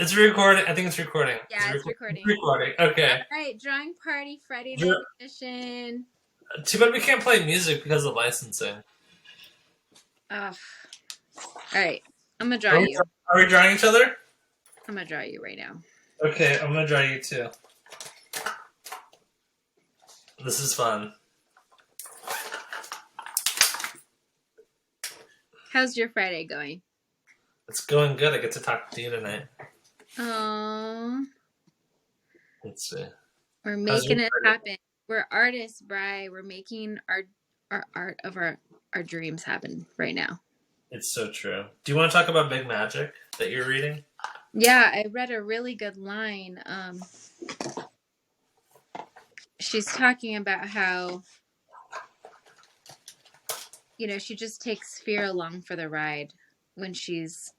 It's recording. I think it's recording. Yeah, it's It's recording. recording. All Okay. right, drawing party Friday night Dr- edition. Too bad we can't play music because of licensing. Ugh. All right, I'm gonna draw Are we, you. are we drawing each other? I'm gonna draw you right now. Okay, I'm gonna draw you too. This is fun. How's your Friday going? It's going good. I get to talk to you tonight. Oh, Let's see. we're How's your making it Friday? happen. We're artists, Bri. We're making our art of our dreams happen right now. It's so true. Do you want to talk about Big Magic that you're reading? Yeah, I read a really good line. She's talking about how she just takes fear along for the ride when she's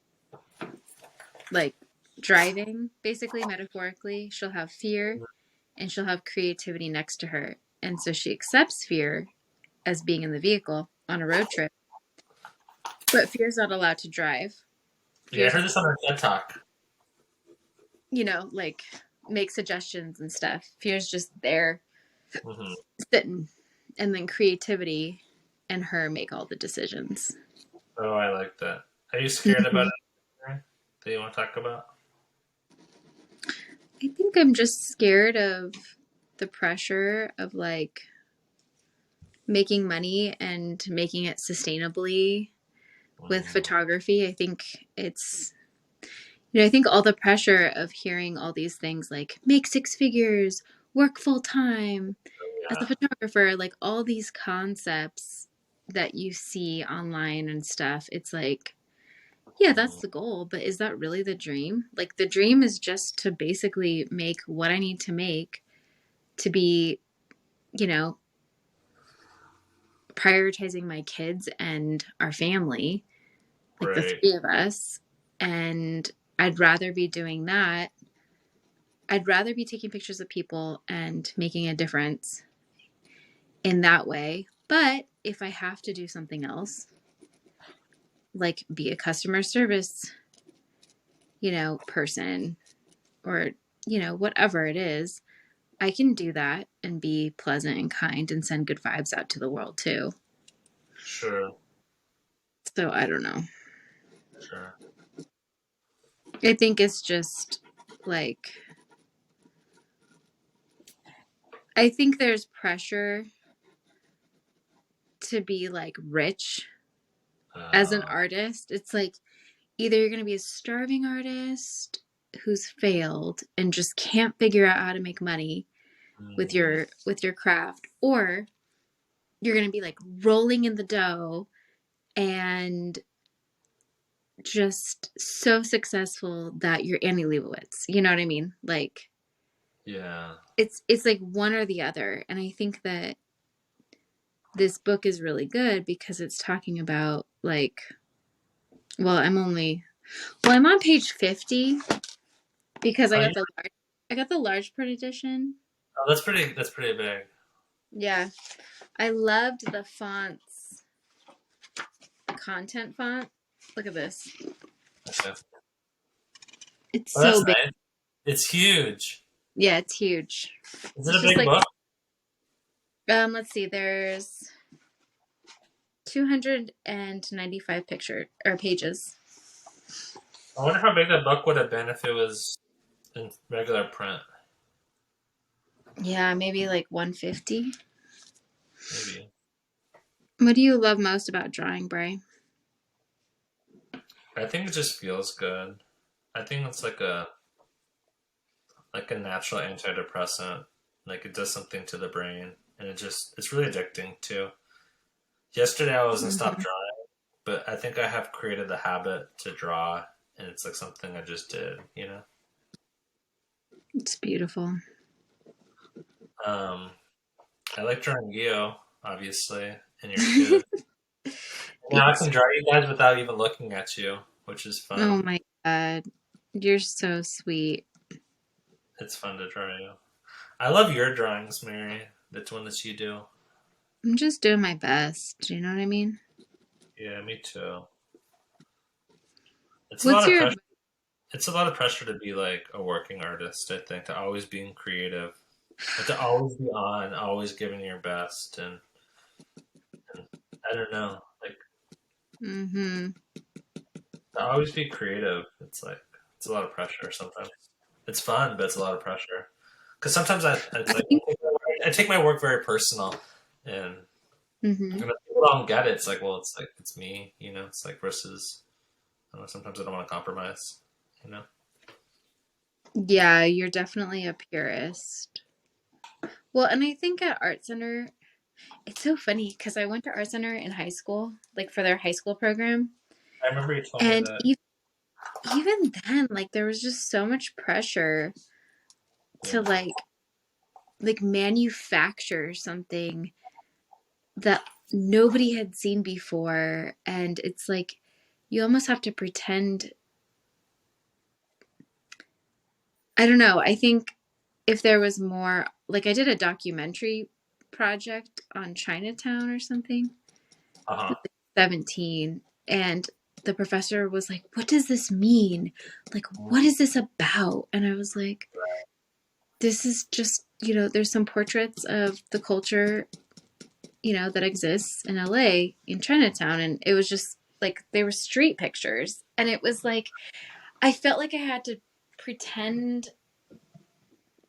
like driving, basically, metaphorically. She'll have fear and she'll have creativity next to her. And so she accepts fear as being in the vehicle on a road trip, but fear's not allowed to drive. Yeah, I Fear's, heard this on a TED Talk. like make suggestions and stuff. Fear's just there Hmm. sitting, and then creativity and her make all the decisions. Oh, I like that. Are you scared about it that you want to talk about? I think I'm just scared of the pressure of like making money and making it sustainably with photography. I think I think all the pressure of hearing all these things like make six figures, work full time as a Yeah. photographer, like all these concepts that you see online and stuff. It's like, yeah, that's the goal, but is that really the dream? Like the dream is just to basically make what I need to make to be, you know, prioritizing my kids and our family, like the Right. three of us. And I'd rather be doing that. I'd rather be taking pictures of people and making a difference in that way. But if I have to do something else, like be a customer service, person or, whatever it is, I can do that and be pleasant and kind and send good vibes out to the world too. Sure. So I don't know. Sure. I think it's just like, I think there's pressure to be like rich as an Uh, artist. It's like either you're going to be a starving artist who's failed and just can't figure out how to make money with mm, your craft, or you're going to be like rolling in the dough and just so successful that you're Annie Leibovitz. You know what I mean? Like yeah. it's like one or the other. And I think that this book is really good because it's talking about like, well, I'm on page 50 because Oh, yeah. I got the large print edition. Oh, that's pretty big. Yeah. I loved the font's content font. Look at this. Okay. It's Oh, that's so big. nice. It's huge. Yeah, it's huge. Is it It's a just big like book? let's see, there's 295 picture or pages. I wonder how big the book would have been if it was in regular print. Yeah, maybe like 150. Maybe. What do you love most about drawing, Bray? I think it just feels good. I think it's like a natural antidepressant. Like it does something to the brain, and it's really addicting too. Yesterday I wasn't stopped Mm-hmm. drawing, but I think I have created the habit to draw, and it's like something I just did. It's beautiful. Um, I like drawing you, obviously, and your kids. Now I It's can draw you guys without even looking at you, which is oh fun. my God. You're so sweet. It's fun to draw you. I love your drawings, Mary. That's one that you do. I'm just doing my best. You know what I mean? Yeah, me too. It's a What's lot of your pressure. it's a lot of pressure to be like a working artist. I think to always being creative, but to always be on, always giving your best, and I don't know, like Mm-hmm. to always be creative. It's like it's a lot of pressure sometimes. It's fun, but it's a lot of pressure. Because sometimes it's I like think. I take my work very personal, and Mm-hmm. when people don't get it, it's like, well, it's like it's me, you know. It's like versus, I don't know, sometimes I don't want to compromise, you know. Yeah, you're definitely a purist. Well, and I think at Art Center, it's so funny because I went to Art Center in high school, like for their high school program, I remember you told me and that. even then, like there was just so much pressure to Yeah, like manufacture something that nobody had seen before, and it's like you almost have to pretend. I don't know. I think if there was more, like I did a documentary project on Chinatown or something, uh huh. 17, and the professor was like, "What does this mean? Like, what is this about?" And I was like, "This is just, there's some portraits of the culture, that exists in LA in Chinatown." And it was just like they were street pictures. And it was like I felt like I had to pretend,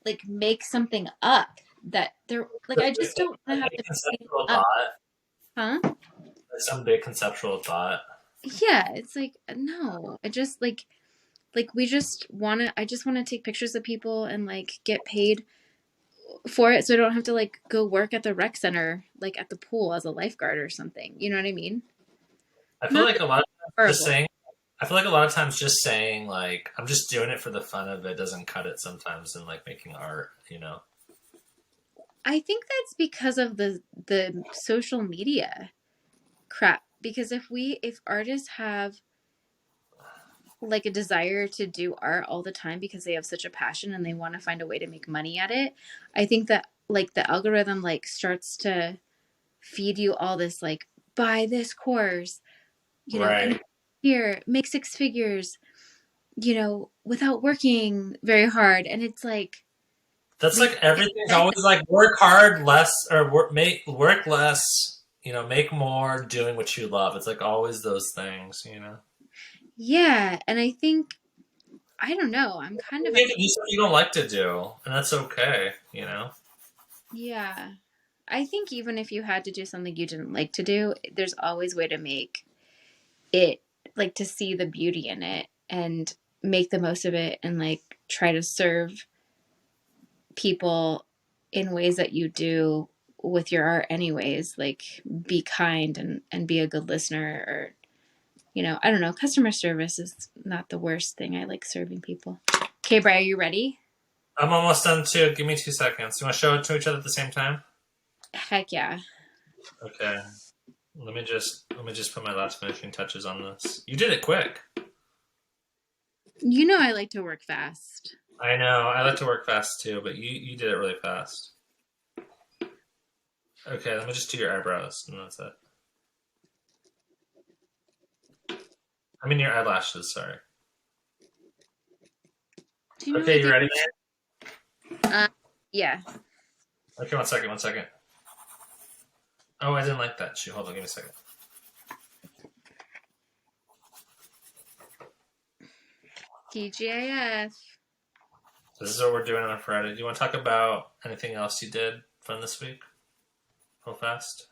like make something up that there, like I just don't want to have Big to make it conceptual up, thought, huh? like some big conceptual thought. Yeah, it's like no, I just like we just want to I just want to take pictures of people and like get paid for it so I don't have to like go work at the rec center like at the pool as a lifeguard or something. You know what I mean? I feel Not like that a lot of times it's just horrible. saying. I feel like a lot of times just saying like I'm just doing it for the fun of it doesn't cut it sometimes in like making art, you know. I think that's because of the social media crap, because if artists have like a desire to do art all the time because they have such a passion and they want to find a way to make money at it, I think that like the algorithm like starts to feed you all this like buy this course, and Right. here make six figures, without working very hard. And it's like That's we like everything's said always like work hard less or work less, you know, make more doing what you love. It's like always those things, you know. yeah, and I think I don't know, I'm kind of You have to do something you don't like to do, and that's okay, you know. yeah, I think even if you had to do something you didn't like to do, there's always way to make it, like to see the beauty in it and make the most of it and like try to serve people in ways that you do with your art anyways, like be kind and be a good listener, or I don't know, customer service is not the worst thing. I like serving people. Okay, Bri, are you ready? I'm almost done too. Give me 2 seconds. You want to show it to each other at the same time? Heck yeah. Okay. Let me just put my last finishing touches on this. You did it quick. I like to work fast. I know. I like to work fast too, but you did it really fast. Okay, let me just do your eyebrows, and that's it. I mean your eyelashes. Sorry. Do you Okay, you do ready? uh yeah. Okay, 1 second. 1 second. Oh, I didn't like that. Shoot, hold on. Give me a second. TGIF. This is what we're doing on a Friday. Do you want to talk about anything else you did fun this week? Real fast.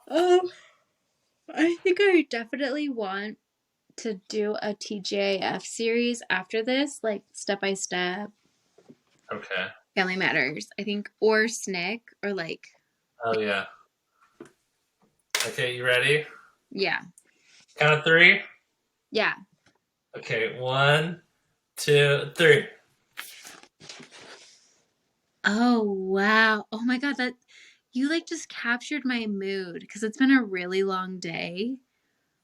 um I think I definitely want to do a TGIF series after this, like step by step, Okay. Family Matters, I think, or Snick, or like, Oh yeah. Okay, you ready? yeah, Count of three. yeah. Okay, 1, 2, 3. Oh wow. Oh my God, that you like just captured my mood because it's been a really long day.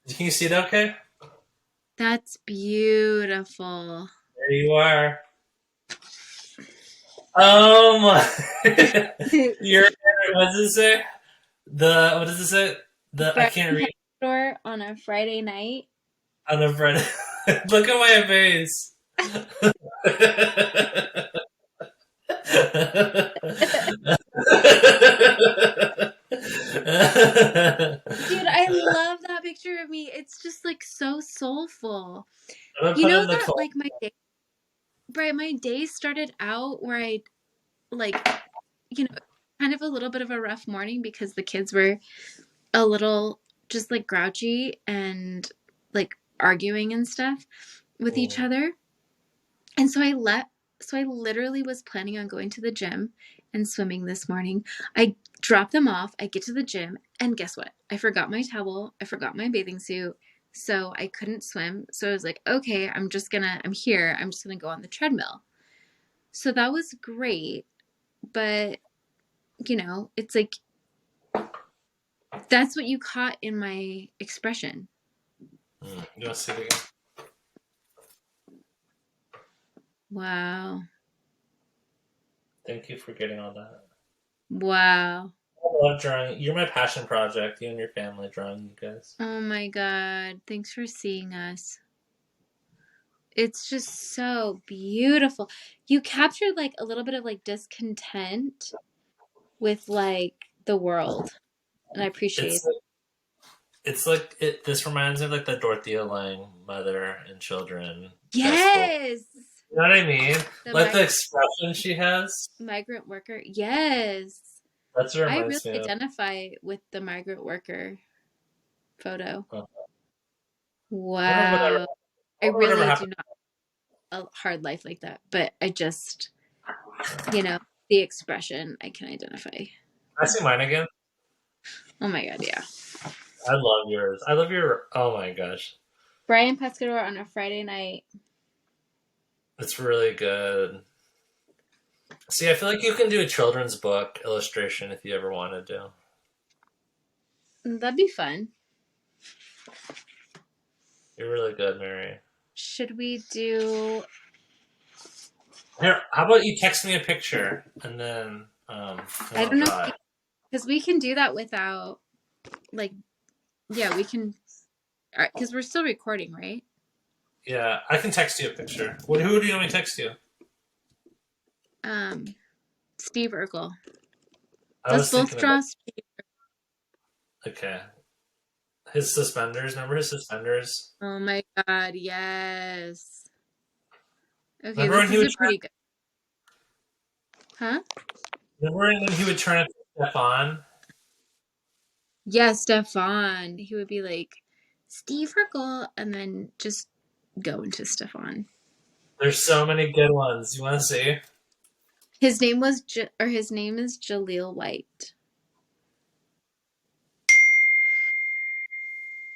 Can you see that? Okay. That's beautiful. There you are. Oh my! You're what does it say? The what does it say? The I Bread can't and read store on a Friday night. on the front. Look at my face. Dude, I love that picture of me. It's just like so soulful. I'm gonna You put it know in the that call. like my day, right, my day started out where I like, kind of a little bit of a rough morning because the kids were a little just like grouchy and like arguing and stuff with each Mm. other. And so I literally was planning on going to the gym and swimming this morning. I drop them off, I get to the gym, and guess what? I forgot my towel, I forgot my bathing suit, so I couldn't swim. So I was like, okay, I'm here, I'm just gonna go on the treadmill. So that was great, but it's like that's what you caught in my expression. You want to see it again? Wow. Thank you for getting all that. Wow. I love drawing. You're my passion project. You and your family drawing, you guys. Oh my God. Thanks for seeing us. It's just so beautiful. You captured like a little bit of like discontent with like the world, and I It's appreciate it. like, it's like it. This reminds me of like the Dorothea Lange Mother and Children Festival. Yes. You know what I mean? The Like the expression she has. migrant worker. Yes. That's what it I really reminds me of. identify with the migrant worker photo. I wonder what Wow. I whatever really do happened. not a hard life like that, but I just, you know, the expression I can identify. I see mine again. Oh my God, yeah. I love yours. I love your. Oh my gosh, Brian Pescador on a Friday night. it's really good. See, I feel like you can do a children's book illustration if you ever wanted to. That'd be fun. You're really good, Mary. Should we do? Here, how about you text me a picture and then and I I'll don't know, draw it. because we can do that without, like, yeah, we can, because we're still recording, right? Yeah, I can text you a picture. Who do you want me to text you? Um, Steve Urkel. I Let's was both thinking about draw. okay. His suspenders. Remember his suspenders? Oh my God, yes. Okay, Remember this when he is would a pretty good, huh? remember when he would turn it to Stefan? Yeah, Stefan. He would be like, Steve Urkel, and then just go into Stefan. There's so many good ones. You want to see? His name is Jaleel White.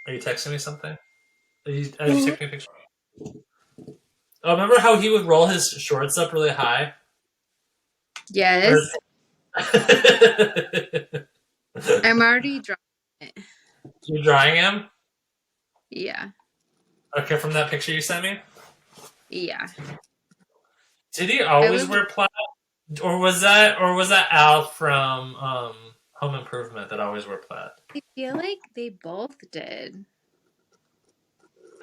Are you texting me something? Are you taking a picture? Oh, remember how he would roll his shorts up really high? Or Yes, I'm already drawing it. you drawing him? Yeah, Okay, from that picture you sent me. yeah. Did he I always would. wear plaid, or was that Al from Home Improvement that always wore plaid? I feel like they both did.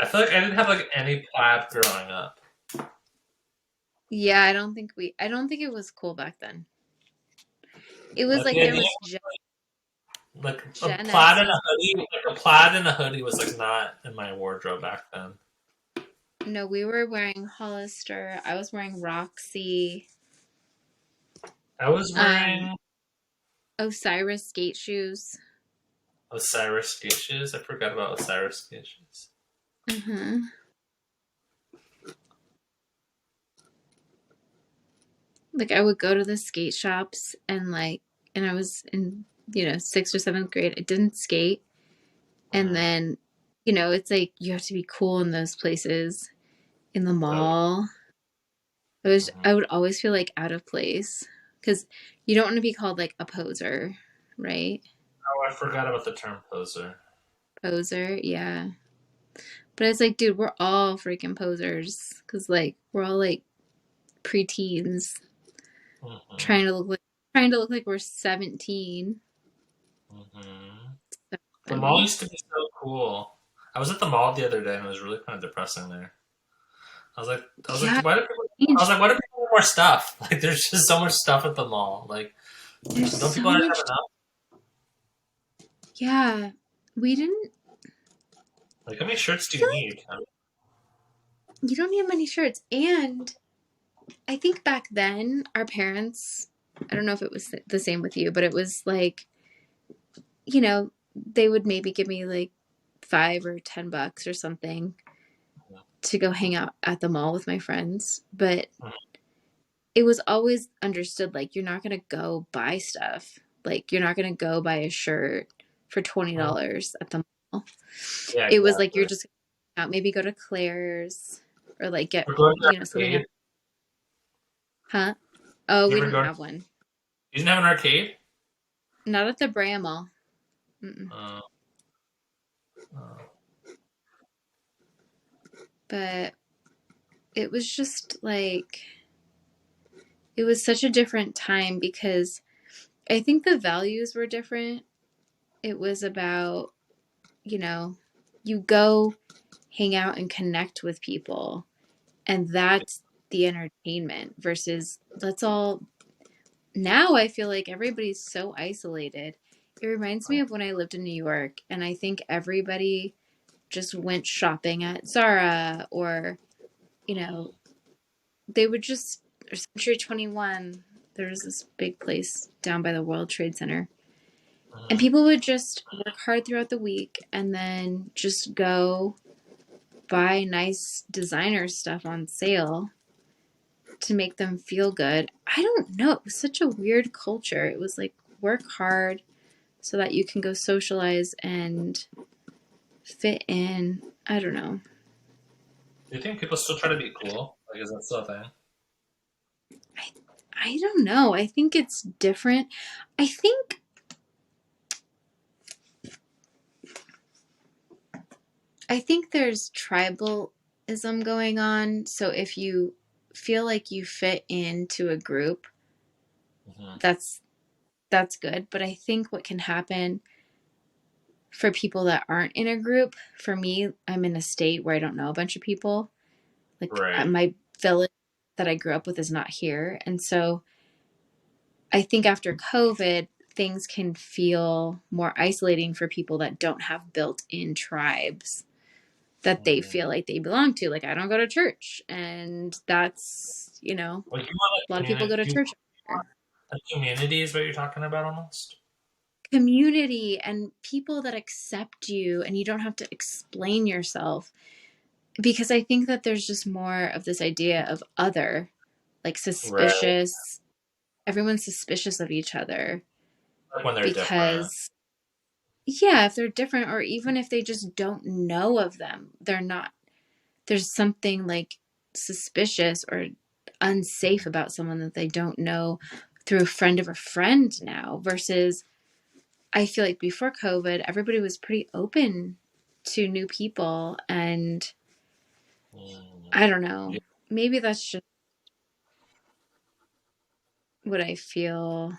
I feel like I didn't have like any plaid growing up. Yeah, I don't think it was cool back then. It was Like like the there idea, was like a Gen plaid and a X's. hoodie, like a plaid and a hoodie was like not in my wardrobe back then. No, we were wearing Hollister. I was wearing Roxy. I was Um, wearing Osiris skate shoes. Osiris skate shoes. I forgot about Osiris skate shoes. Mm-hmm. Like I would go to the skate shops and I was in, sixth or seventh grade. I didn't skate. And Mm, then, it's like you have to be cool in those places in the right. mall. Mhm. I would always feel like out of place because you don't want to be called like a poser, right? Oh, I forgot about the term poser. Poser, yeah. But it's like, dude, we're all freaking posers because like we're all like preteens Hmm. trying to look like we're 17. Hmm. So The mall funny. used to be so cool. I was at the mall the other day and it was really kind of depressing there. I was like, Yeah, why do people? I was changed. like, why do people need more stuff? Like, there's just so much stuff at the mall. Like, There's don't so people have much. enough? Yeah, we didn't. Like, how many shirts I do you feel like need? you don't need many shirts. And I think back then, our parents, I don't know if it was the same with you, but it was like, they would maybe give me like $5 or $10 or something to go hang out at the mall with my friends. But it was always understood like, you're not going to go buy stuff. Like, you're not going to go buy a shirt for $20 at the mall. Yeah, It was like, you're exactly. just out, maybe go to Claire's or like get, Or go to the something arcade. else. Huh? Oh, You we ever didn't go? have one. You didn't have an arcade? Not at the Brea Mall. Mm-mm. Uh, uh, But it was just like, it was such a different time because I think the values were different. It was about, you know, you go hang out and connect with people, and that's the entertainment versus let's all. Now I feel like everybody's so isolated. It reminds me of when I lived in New York, and I think everybody just went shopping at Zara, or, you know, they would just, or Century 21. There's this big place down by the World Trade Center. And people would just work hard throughout the week and then just go buy nice designer stuff on sale to make them feel good. I don't know. It was such a weird culture. It was like, work hard so that you can go socialize and fit in. I don't know. do you think people still try to be cool? Like, is that still a thing? I, I don't know. I think it's different. I think there's tribalism going on. So if you feel like you fit into a group, Hmm. that's good. But I think what can happen for people that aren't in a group, for me, I'm in a state where I don't know a bunch of people. Like, Right. my village that I grew up with is not here. And so I think after COVID, things can feel more isolating for people that don't have built in tribes that they Mm. feel like they belong to. Like, I don't go to church. And that's, Like, you want a a lot of people community? go to Do you church. want a community? Is what you're talking about, almost? Community and people that accept you, and you don't have to explain yourself. Because I think that there's just more of this idea of other, like Right. suspicious. Everyone's suspicious of each other Like when they're different. because, yeah, if they're different, or even if they just don't know of them, they're not, there's something like suspicious or unsafe about someone that they don't know through a friend of a friend now, versus I feel like before COVID, everybody was pretty open to new people. And Mm. I don't know, Yeah, maybe that's just what I feel.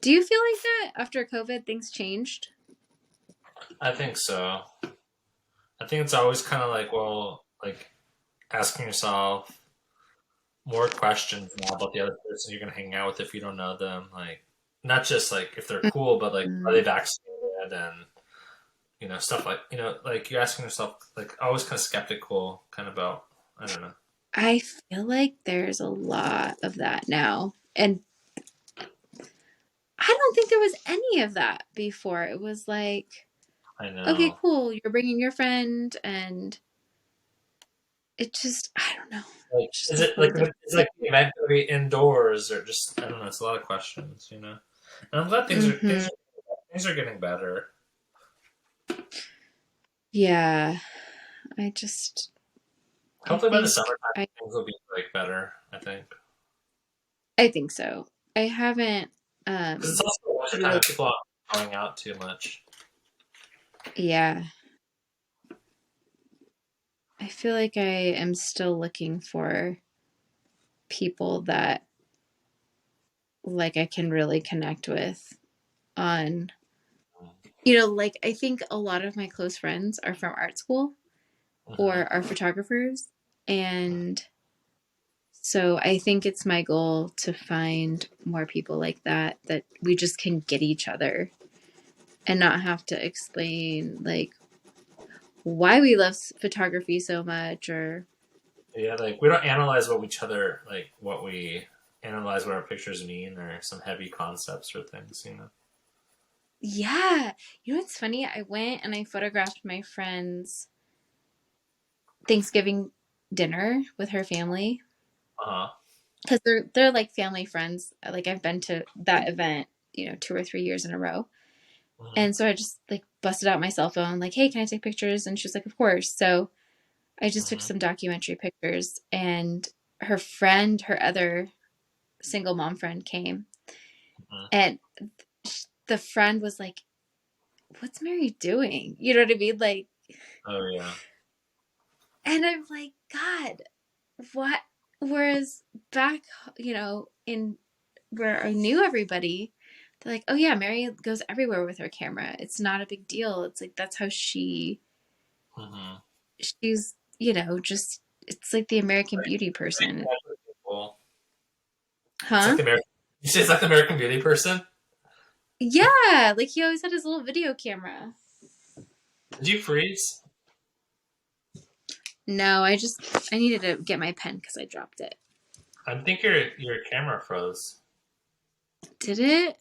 Do you feel like that after COVID, things changed? I think so. I think it's always kind of like, well, like asking yourself more questions now about the other person you're gonna hang out with if you don't know them. Like, not just like if they're cool, but like, are Mm, they vaccinated, and stuff like, like you're asking yourself, like, always kind of skeptical, kind of about, I don't know. I feel like there's a lot of that now. And I don't think there was any of that before. It was like, I okay, know. cool, you're bringing your friend. And it just, I don't know, Like, it's just is a it whole like, different. is like the event gonna be indoors, or just, I don't know. It's a lot of questions. And I'm glad Hmm. things are getting better. Yeah, I just, I Hopefully by the think, summertime I, things will be like better. I think I think so. I haven't, because it's also the winter time really, and people aren't going out too much. yeah, I feel like I am still looking for people that like I can really connect with on, like, I think a lot of my close friends are from art school Mm-hmm. or are photographers. And so I think it's my goal to find more people like that, that we just can get each other and not have to explain like why we love photography so much, or Yeah, like we don't analyze what each other like what we analyze what our pictures mean or some heavy concepts or things, you know. yeah. You know what's funny? I went and I photographed my friend's Thanksgiving dinner with her family Uh huh. because they're like family friends. Like I've been to that event, 2 or 3 years in a row. Hmm. And so I just like busted out my cell phone, like, hey, can I take pictures? And she was like, of course. So I just took Hmm. some documentary pictures, and her friend, her other single mom friend came, Hmm. and the friend was like, what's Mary doing? You know what I mean? Like, Oh yeah. and I'm like, God, what? Whereas back, in where I knew everybody, they're like, oh yeah, Mary goes everywhere with her camera. It's not a big deal. It's like, that's how Hmm. she's, just, it's like the American Beauty person. Cool. It's like Huh? the American. You say it's like the American Beauty person. Yeah. Like he always had his little video camera. Did you freeze? No, I needed to get my pen because I dropped it. I think your camera froze. Did it?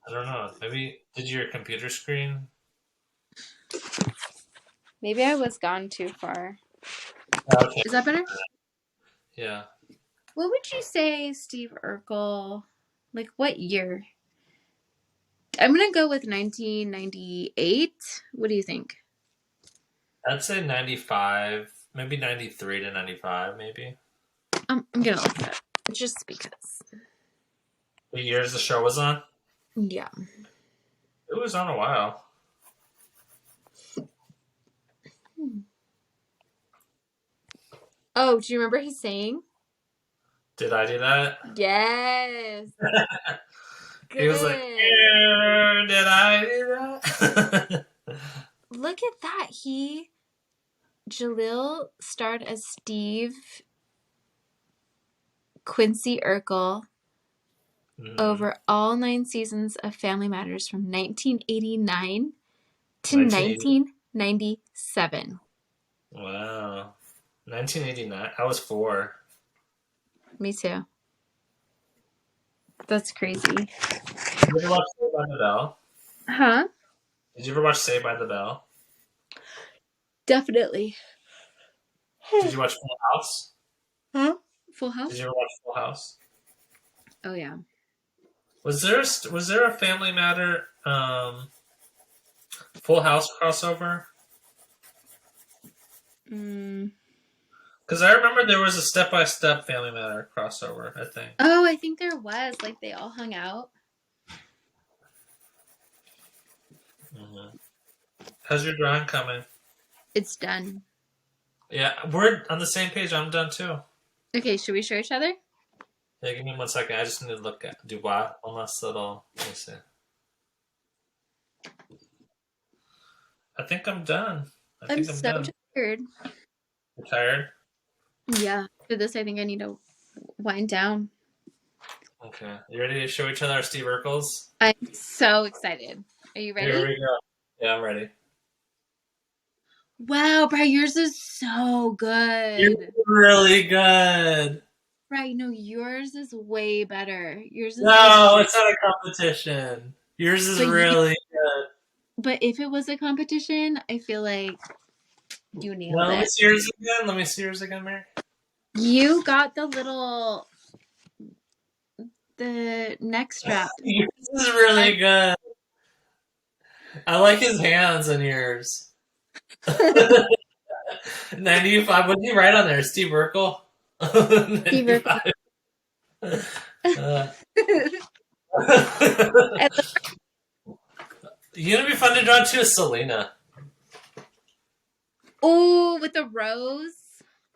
I don't know. Maybe did your computer screen? Maybe I was gone too far. Okay. Is that better? Yeah. What would you say, Steve Urkel? Like what year? I'm gonna go with 1998. What do you think? I'd say 95, maybe 93 to 95, maybe. I'm gonna look it up just because. The years the show was on? Yeah. It was on a while. Oh, do you remember his saying? Did I do that? Yes. He was like, Good. "Yeah, did I do that?" Look at that. Jalil starred as Steve Quincy Urkel Mhm. over all 9 seasons of Family Matters from 1989 to 1980. 1997. Wow. 1989. I was 4. Me too. That's crazy. Did you ever watch Saved by the Bell? Huh? Did you ever watch Saved by the Bell? Definitely. Did you watch Full House? Huh? Full Did House? you ever watch Full House? Oh, yeah. Was there a Family Matter Full House crossover? Mm. Because I remember there was a Step by Step Family Matter crossover. I think. Oh, I think there was. Like, they all hung out. Hmm. How's your drawing coming? It's done. Yeah, we're on the same page. I'm done too. Okay, should we show each other? Yeah, give me 1 second. I just need to look at Dubois. One last little. Let me see. I think I'm done. I I'm think I'm so done. tired. You tired? Yeah. For this, I think I need to wind down. Okay. You ready to show each other our Steve Urkels? I'm so excited. Are you Here ready? we go. Yeah, I'm ready. Wow, bro, yours is so You're good. really good. Right, no, yours is way better. Yours is No, legit. it's not a competition. Yours is But really good. but if it was a competition, I feel like you No, nailed let me it. see yours again. Let me see yours again, Mary. You got the neck strap. Yours is really good. I like his hands on yours. 95. What did you write on there? Steve Urkel? Steve Urkel. 95. Uh, I you know, be fun to draw too is Selena. Oh, with the rose.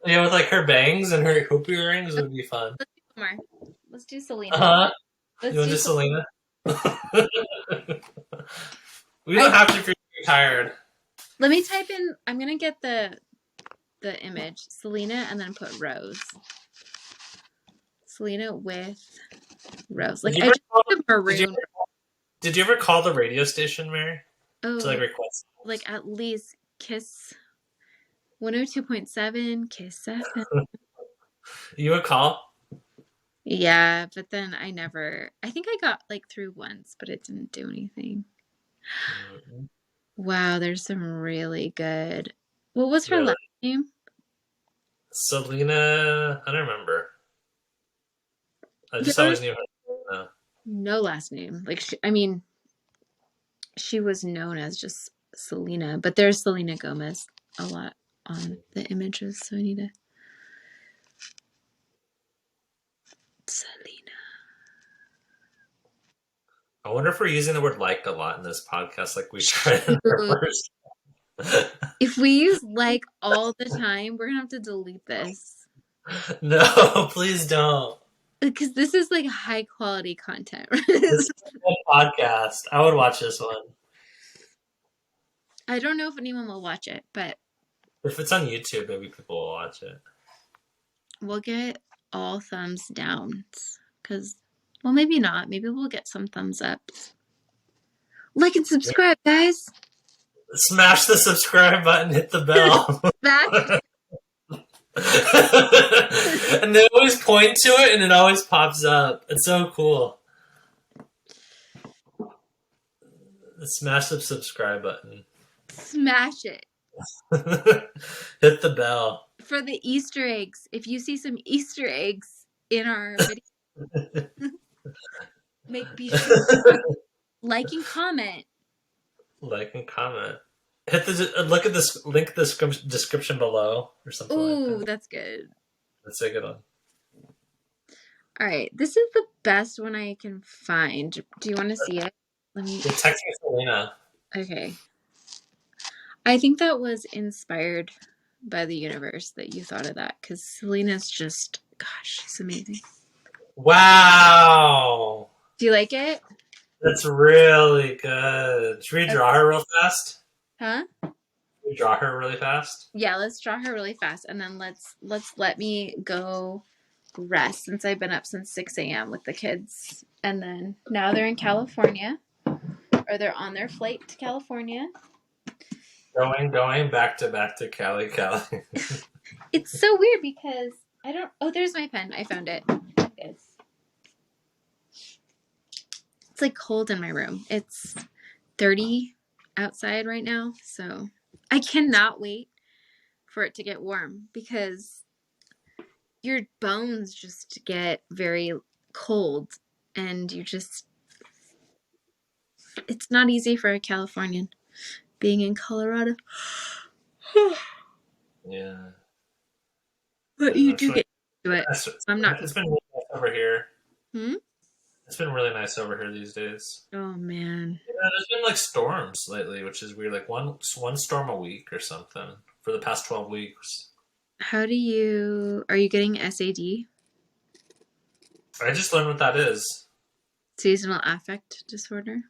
Yeah, with like her bangs and her hoop earrings would be fun. Let's do more. Let's do Uh Selena. huh. You Let's want do to Selena. Selena? We don't have to if you're tired. Let me type in. I'm gonna get the image. Selena and then put Rose. Selena with Rose. Did Like you I ever just call, think of did you maroon. ever, did you ever call the radio station, Mary, to like Oh, request? like at least Kiss 102.7, Kiss FM. You would call? Yeah, but then I think I got like through once, but it didn't do anything. Mm, Wow, there's some really good. What was her really? last name? Selena, I don't remember. I just There was always knew her. no last name. Like I mean, she was known as just Selena, but there's Selena Gomez a lot on the images, so I need to Selena. I wonder if we're using the word like a lot in this podcast, like we tried in our Ooh, first. if we use like all the time, we're gonna have to delete this No, please don't. because this is like high quality content. This is a good podcast. I would watch this one. I don't know if anyone will watch it, but If it's on YouTube, maybe people will watch it. we'll get all thumbs downs because, well, maybe not. Maybe we'll get some thumbs ups. Like and subscribe, guys. Smash the subscribe button, hit the bell. Back. And they always point to it and it always pops up. It's so cool. Smash the subscribe button. Smash it. Hit the bell. For the Easter eggs, if you see some Easter eggs in our video, be sure to like and comment. Like and comment. Hit the look at this link the description below or something like Ooh, that. that's good. That's a good one. All right, this is the best one I can find. Do you want to see it? Let me. You're texting Selena. Okay. I think that was inspired by the universe that you thought of that because Selena's just, gosh, she's amazing. Wow. Do you like it? That's really good. Should we draw her real fast? Huh? Should we draw her really fast? Yeah, let's draw her really fast and then let me go rest since I've been up since 6 a.m. with the kids. And then now they're in California or they're on their flight to California. Going back to Cali. It's so weird because I don't. Oh, there's my pen. I found it. It's like cold in my room. It's 30 outside right now, so I cannot wait for it to get warm because your bones just get very cold and it's not easy for a Californian being in Colorado. Yeah. But you do get to it. I'm not. It's been really nice over here. Hmm? It's been really nice over here these days. Oh man. Yeah, there's been like storms lately, which is weird. Like one storm a week or something for the past 12 weeks. Are you getting SAD? I just learned what that is. Seasonal affect disorder?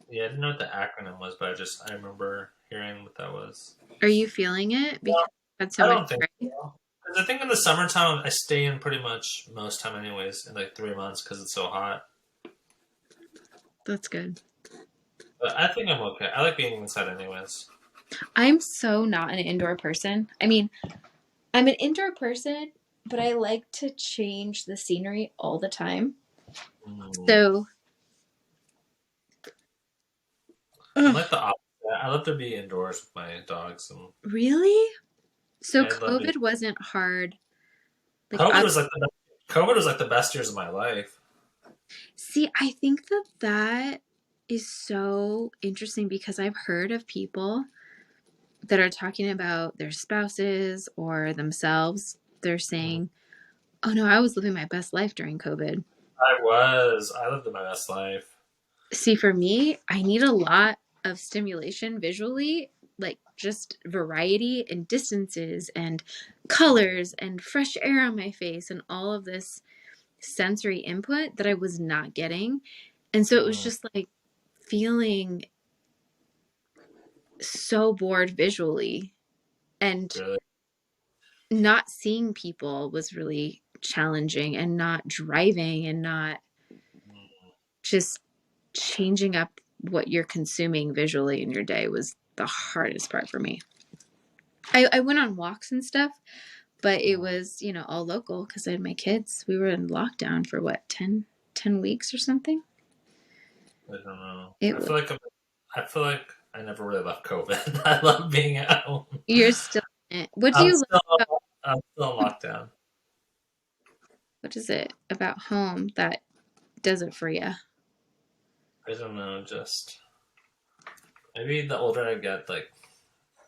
Yeah, I didn't know what the acronym was, but I remember hearing what that was. Are you feeling it? Because Well, you had so I much don't think rain? so. 'Cause I think in the summertime I stay in pretty much most time anyways, in like 3 months because it's so hot. That's good. But I think I'm okay. I like being inside anyways. I'm so not an indoor person. I mean, I'm an indoor person, but I like to change the scenery all the time. So, I like the opposite. I love to be indoors with my dogs. And really? So I love it. COVID wasn't hard. Like COVID was like the best years of my life. see, I think that is so interesting because I've heard of people that are talking about their spouses or themselves. They're saying, "Oh no, I was living my best life during COVID." I lived my best life. See, for me, I need a lot of stimulation visually, like just variety and distances and colors and fresh air on my face and all of this sensory input that I was not getting. And so it was just like feeling so bored visually. And Really? not seeing people was really challenging, and not driving, and not just changing up what you're consuming visually in your day was the hardest part for me. I went on walks and stuff, but it was, all local because I had my kids. We were in lockdown for what, 10 weeks or something? I don't know. It was, I feel like I never really left COVID. I love being at home. you're still in it. What do I'm you like still about, I'm still in lockdown. what is it about home that does it for you? I don't know. Just maybe the older I get, like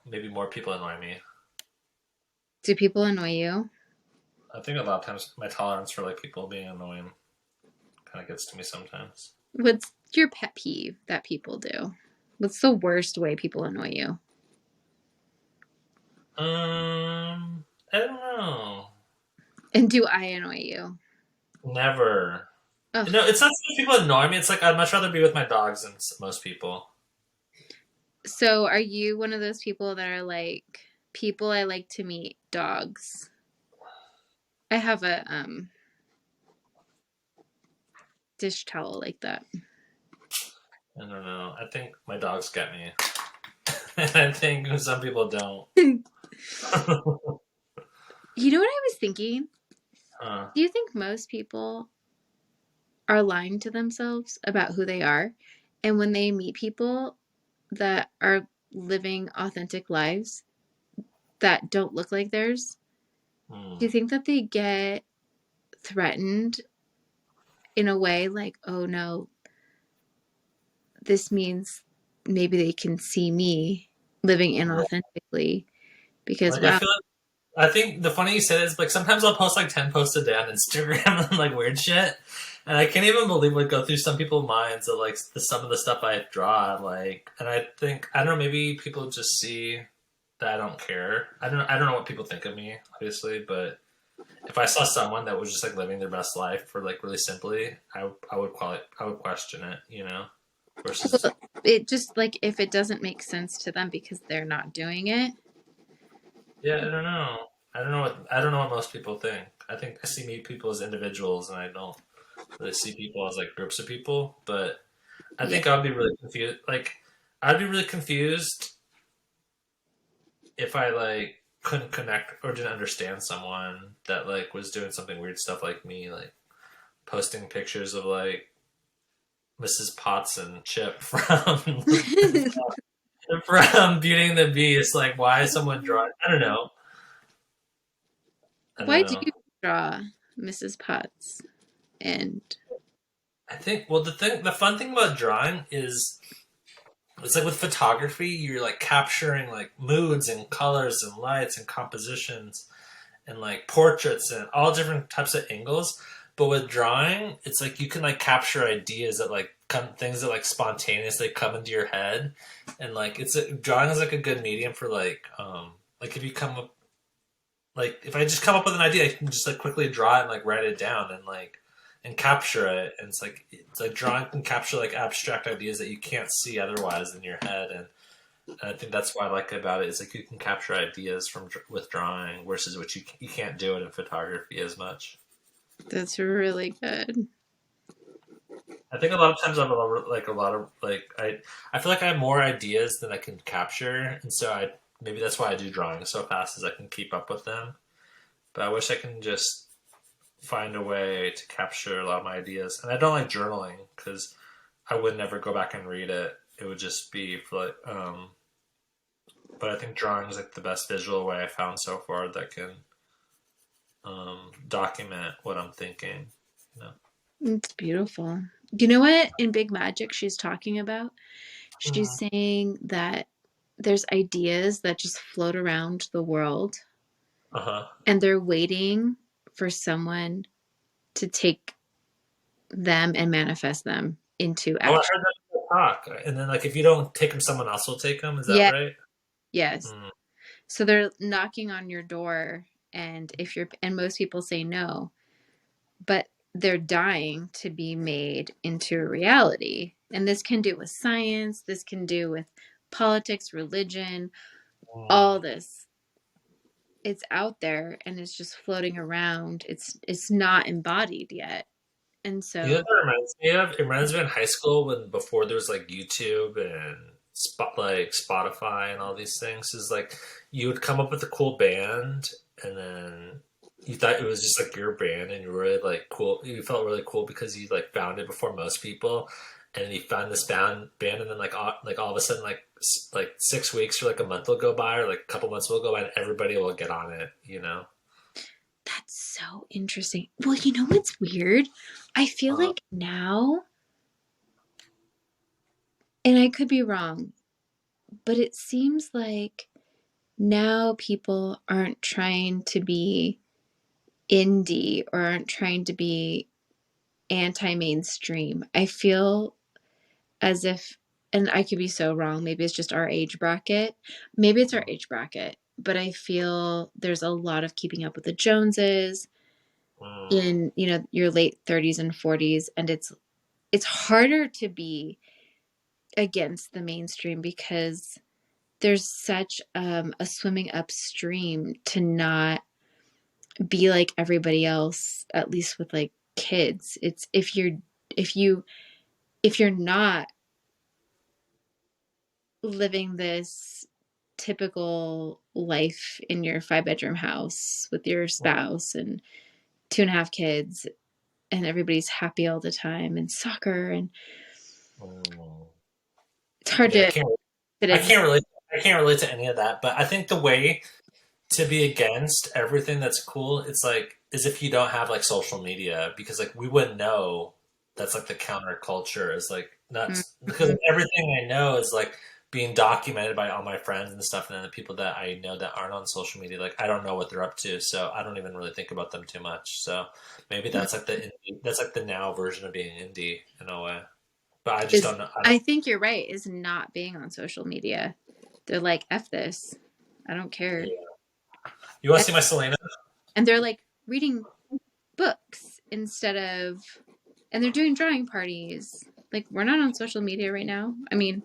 maybe more people annoy me. Do people annoy you? I think a lot of times my tolerance for like people being annoying kind of gets to me sometimes. What's your pet peeve that people do? What's the worst way people annoy you? I don't know. And do I annoy you? Never. Oh, No, it's not that people annoy me. It's like I'd much rather be with my dogs than most people. so are you one of those people that are like, people I like to meet dogs? I have a dish towel like that. I don't know. I think my dogs get me. And I think some people don't. You know what I was thinking? uh, Do you think most people are lying to themselves about who they are? And when they meet people that are living authentic lives that don't look like theirs, do you hmm. think that they get threatened in a way like, oh no, this means maybe they can see me living inauthentically because, Like I wow, feel like I think the funny you said is like sometimes I'll post like 10 posts a day on Instagram and like weird shit, and I can't even believe what go through some people's minds of like some of the stuff I draw. Like, and I think I don't know, maybe people just see that I don't care. I don't know what people think of me, obviously, but if I saw someone that was just like living their best life for like really simply, I would call it I would question it, you know, versus it just like if it doesn't make sense to them because they're not doing it. yeah, I don't know. I don't know what most people think. I think I see people as individuals, and I don't really see people as like groups of people. But I Yeah. think I'd be really confused. Like, I'd be really confused if I like couldn't connect or didn't understand someone that like was doing something weird stuff like me, like posting pictures of like Mrs. Potts and Chip from from Beauty and the Beast. Like, why is someone drawing? I don't know. I don't Why do know. you draw Mrs. Potts? And I think well the fun thing about drawing is it's like with photography you're like capturing like moods and colors and lights and compositions and like portraits and all different types of angles. But with drawing, it's like you can like capture ideas that like come things that like spontaneously come into your head, and like drawing is like a good medium for like if you come up like if I just come up with an idea, I can just like quickly draw it and like write it down and like and capture it. And it's like drawing can capture like abstract ideas that you can't see otherwise in your head. And I think that's what I like about it is like you can capture ideas from with drawing versus which you can't do it in photography as much. that's really good. I think a lot of times I'm like a lot of like I feel like I have more ideas than I can capture, and so I maybe that's why I do drawing so fast as I can keep up with them. But I wish I can just find a way to capture a lot of my ideas. And I don't like journaling because I would never go back and read it. It would just be for like, but I think drawing is like the best visual way I found so far that can document what I'm thinking. You know? It's beautiful. You know what in Big Magic she's talking about? She's Mm. saying that there's ideas that just float around the world Uh huh. and they're waiting for someone to take them and manifest them into Oh, I action. heard that in the talk. And then like if you don't take them, someone else will take them. Is that Yeah, right? yes. Mm. So they're knocking on your door, and most people say no, but they're dying to be made into a reality. And this can do with science, this can do with politics, religion, Mm. all this. it's out there and it's just floating around. It's not embodied yet. And You know so what that reminds me of? It reminds me in high school when before there was like YouTube and like Spotify and all these things. Is like you would come up with a cool band and then you thought it was just like your band and you were really like cool. You felt really cool because you like found it before most people, and then you found this band and then like all of a sudden like 6 weeks or like a month will go by or like a couple months will go by and everybody will get on it. You know. that's so interesting. Well, you know what's weird? I feel Uh, like now, and I could be wrong, but it seems like now people aren't trying to be indie or aren't trying to be anti-mainstream. I feel as if, and I could be so wrong, maybe it's just our age bracket. Maybe it's our age bracket, but I feel there's a lot of keeping up with the Joneses mm, in, your late 30s and 40s, and it's harder to be against the mainstream because there's such a swimming upstream to not be like everybody else, at least with like kids. It's if you if you're not living this typical life in your 5 bedroom house with your spouse and 2.5 kids and everybody's happy all the time and soccer and mm. it's hard Yeah, to fit I in. can't relate. I can't relate to any of that. But I think the way to be against everything that's cool, it's like is if you don't have like social media because like we wouldn't know that's like the counterculture is like nuts because Mhm. everything I know is like being documented by all my friends and stuff, and then the people that I know that aren't on social media, like I don't know what they're up to, so I don't even really think about them too much. So maybe that's like that's like the now version of being indie in a way. But I just Is don't know. I think you're right, is not being on social media. They're like, F this. I don't care. Yeah. You want to And, see my Selena? and they're like reading books instead of, and they're doing drawing parties. Like, we're not on social media right now. I mean,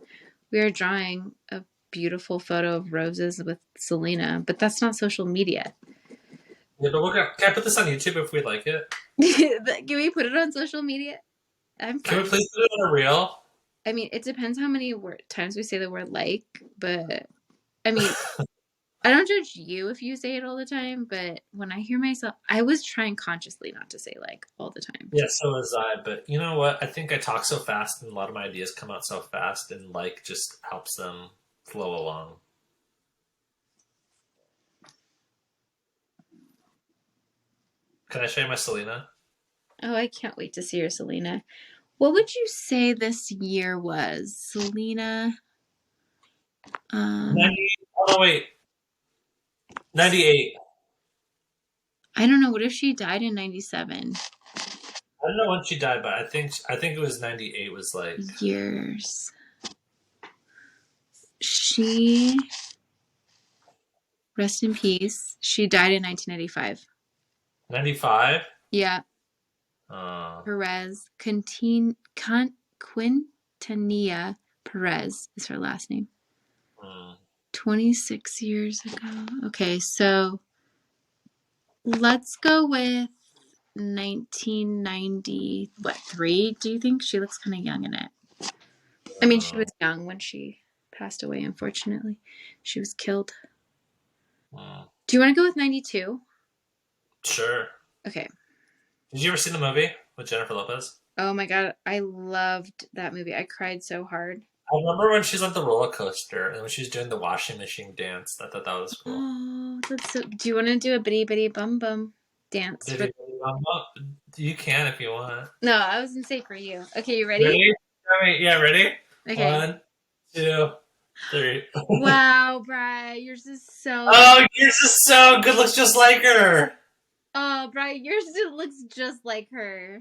we are drawing a beautiful photo of roses with Selena, but that's not social media. Yeah, but can I put this on YouTube if we like it? Can we put it on social media? I'm Can we fine. please put it on a reel? I mean, it depends how many times we say the word like, but I mean, I don't judge you if you say it all the time, but when I hear myself, I was trying consciously not to say like all the time. Yeah, so was I. But you know what? I think I talk so fast, and a lot of my ideas come out so fast, and like just helps them flow along. Can I show you my Selena? Oh, I can't wait to see your Selena. What would you say this year was, Selena? Um, 90. Oh no, wait, 98. I don't know. What if she died in 97? I don't know when she died, but I think it was 98. Was like Years. She, rest in peace. She died in 1995. 95. Yeah, Uh, Perez. Quintanilla Perez is her last name. hmm. 26 years ago. Okay, so let's go with 1990. What, three? Do you think she looks kind of young in it? I mean, she was young when she passed away, unfortunately. She was killed. Hmm. Do you want to go with 92? Sure. Okay. Did you ever see the movie with Jennifer Lopez? Oh my God. I loved that movie. I cried so hard. I remember when she's on the roller coaster and when she's doing the washing machine dance. I thought that was cool. Oh, that's so. Do you want to do a bitty bitty bum bum dance Did for? it? You can if you want. No, I was going to say for you. Okay, you ready? Ready? All right, yeah, ready? Okay. 1, 2, 3. Wow, Bri, yours is so good. Oh, yours is so good. Looks just like her. Oh, Bri, yours looks just like her.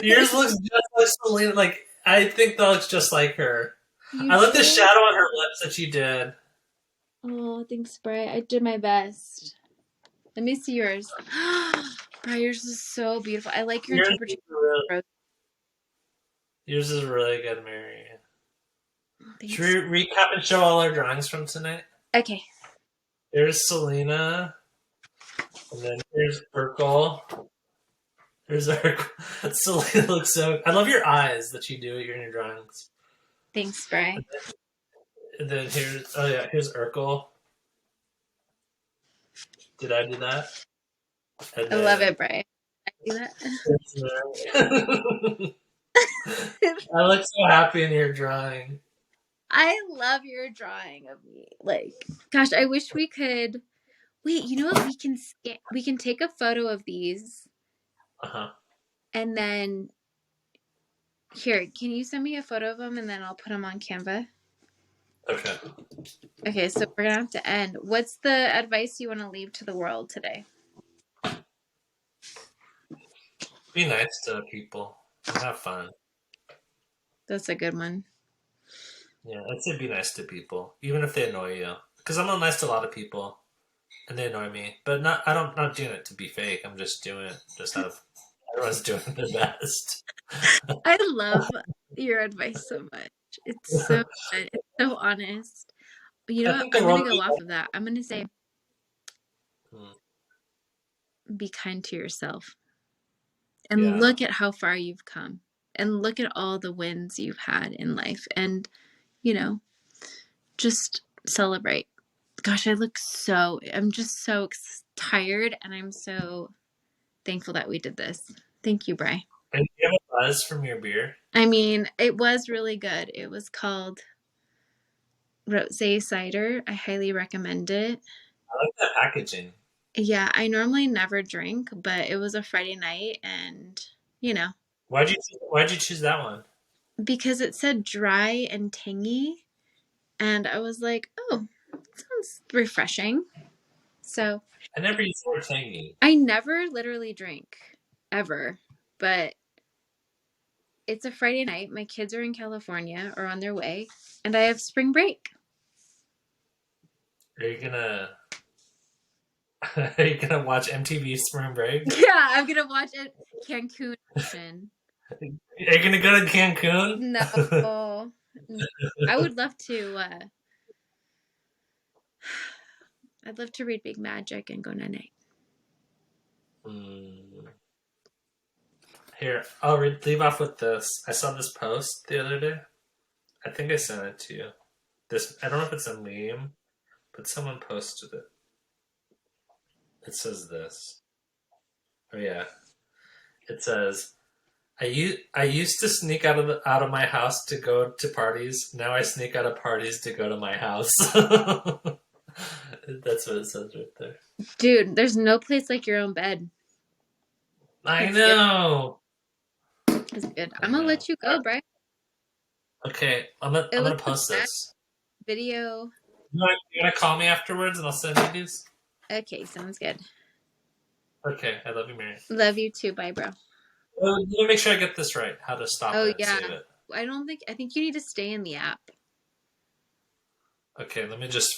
Yours looks just like Selena. Like I think that looks just like her. You I love the did? shadow on her lips that she did. Oh, thanks, Bri. I did my best. Let me see yours. Bri, yours is so beautiful. I like your Yours is interpretation really, of rose. yours is really good, Mary. Oh, Should thanks. we recap and show all our drawings from tonight? Okay. Here's Selena, and then here's Urkel. Here's Urkel. Selena looks so. I love your eyes that you do in your drawings. Thanks, Bry. And then here's Urkel. Did I do that? And I love then it, Bry. I do that. I look so happy in your drawing. I love your drawing of me. Like, gosh, I wish we could. Wait, you know what? We can take a photo of these, Uh-huh. and then here. Can you send me a photo of them, and then I'll put them on Canva? Okay. Okay, so we're gonna have to end. What's the advice you want to leave to the world today? Be nice to people and have fun. That's a good one. Yeah, I'd say be nice to people, even if they annoy you. Because I'm not nice to a lot of people, and they annoy me. But not doing it to be fake. I'm just doing it just out of everyone's doing their best. I love your advice so much. It's so good. It's so honest. But you know I what? think the I'm world. gonna go off of that. I'm gonna say, Hmm. be kind to yourself, and Yeah. look at how far you've come, and look at all the wins you've had in life, and just celebrate. Gosh, I'm just so tired, and I'm so thankful that we did this. Thank you, Bry. And do you have a buzz from your beer? I mean, it was really good. It was called Rosé Cider. I highly recommend it. I like that packaging. Yeah, I normally never drink, but it was a Friday night, and you know, Why'd you choose that one? because it said dry and tangy, and I was like, oh, sounds refreshing. So I never used the word tangy. I never literally drink ever, but it's a Friday night. My kids are in California or on their way, and I have spring break. Are you gonna Are you gonna watch MTV Spring Break? Yeah, I'm gonna watch it. Cancun edition. Are you gonna go to Cancun? No, I would love to. I'd love to read Big Magic and go night. Hmm. Here, leave off with this. I saw this post the other day. I think I sent it to you. I don't know if it's a meme, but someone posted it. It says this. Oh yeah. It says, I used to sneak out of my house to go to parties. Now I sneak out of parties to go to my house. That's what it says right there. Dude, there's no place like your own bed. I know. That's good. I'm gonna let you go, Brian. Okay, I'm gonna post this video. You're gonna call me afterwards, and I'll send you these. Okay, sounds good. Okay, I love you, Mary. Love you too. Bye, bro. Well, let me make sure I get this right. How to stop it and save it. I think you need to stay in the app. Okay, let me just